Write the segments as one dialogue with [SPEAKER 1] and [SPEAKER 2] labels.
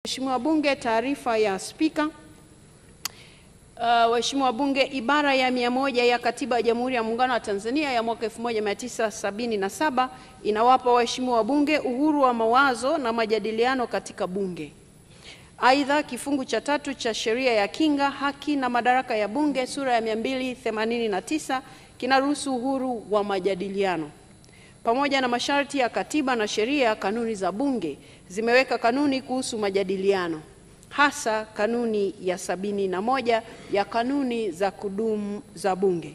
[SPEAKER 1] Mheshimiwa Bunge, taarifa ya Spika. Waheshimiwa Bunge, ibara ya 100 ya Katiba ya Jamhuri ya Muungano wa Tanzania ya mwaka 1977 inawapa waheshimiwa Bunge uhuru wa mawazo na majadiliano katika Bunge. Aidha, kifungu cha 3 cha Sheria ya Kinga, Haki na Madaraka ya Bunge sura ya 289 kinaruhusu uhuru wa majadiliano. Pamoja na masharti ya katiba na sheria, kanuni za Bunge zimeweka kanuni kuhusu majadiliano, hasa kanuni ya 71 ya kanuni za kudumu za Bunge.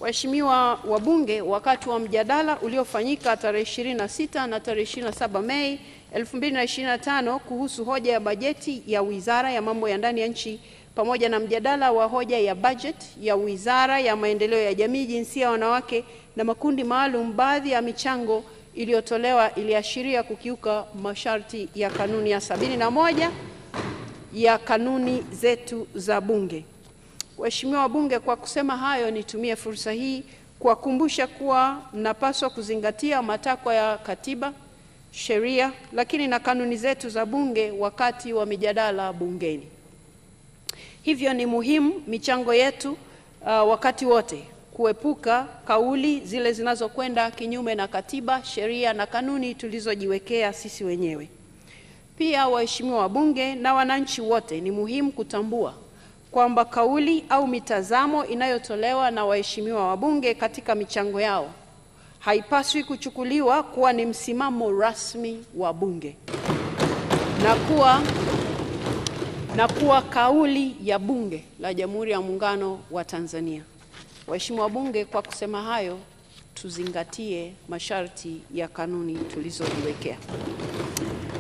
[SPEAKER 1] Waheshimiwa wabunge, wakati wa mjadala uliofanyika tarehe 26 na tarehe 27 Mei 2025 kuhusu hoja ya bajeti ya Wizara ya Mambo ya Ndani ya Nchi pamoja na mjadala wa hoja ya bajeti ya Wizara ya Maendeleo ya Jamii, Jinsia, Wanawake na Makundi Maalum, baadhi ya michango iliyotolewa iliashiria kukiuka masharti ya kanuni ya 71 ya kanuni zetu za Bunge. Waheshimiwa wabunge, kwa kusema hayo, nitumie fursa hii kuwakumbusha kuwa mnapaswa kuzingatia matakwa ya katiba, sheria, lakini na kanuni zetu za Bunge wakati wa mijadala bungeni. Hivyo ni muhimu michango yetu wakati wote kuepuka kauli zile zinazokwenda kinyume na katiba, sheria na kanuni tulizojiwekea sisi wenyewe. Pia waheshimiwa wabunge na wananchi wote, ni muhimu kutambua kwamba kauli au mitazamo inayotolewa na waheshimiwa wabunge katika michango yao haipaswi kuchukuliwa kuwa ni msimamo rasmi wa Bunge na kuwa kauli ya Bunge la Jamhuri ya Muungano wa Tanzania. Waheshimiwa wabunge, kwa kusema hayo, tuzingatie masharti ya kanuni tulizojiwekea.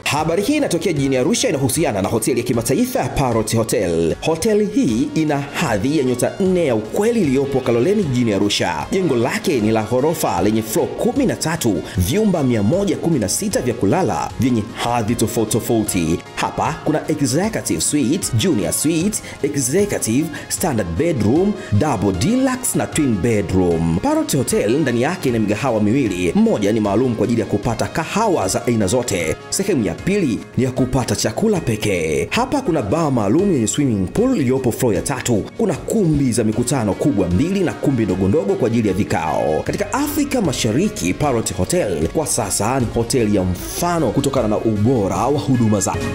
[SPEAKER 2] Habari hii inatokea jijini Arusha, inahusiana na hoteli ya kimataifa ya Parrot Hotel. Hoteli hii ina hadhi ya nyota 4 ya ukweli iliyopo Kaloleni jijini Arusha. Jengo lake ni la ghorofa lenye floor 13, vyumba 116 vya kulala vyenye hadhi tofauti tofauti. Hapa kuna executive suite, junior suite, executive, standard bedroom, double deluxe na twin bedroom. Parrot Hotel ndani yake ina migahawa miwili. Mmoja ni maalum kwa ajili ya kupata kahawa za aina zote. Sehemu ya pili ni ya kupata chakula pekee. Hapa kuna bar maalum yenye swimming pool iliyopo floor ya 3. Kuna kumbi za mikutano kubwa 2 na kumbi ndogo ndogo kwa ajili ya vikao. Katika Afrika Mashariki, Parrot Hotel kwa sasa ni hoteli ya mfano kutokana na ubora wa huduma zake.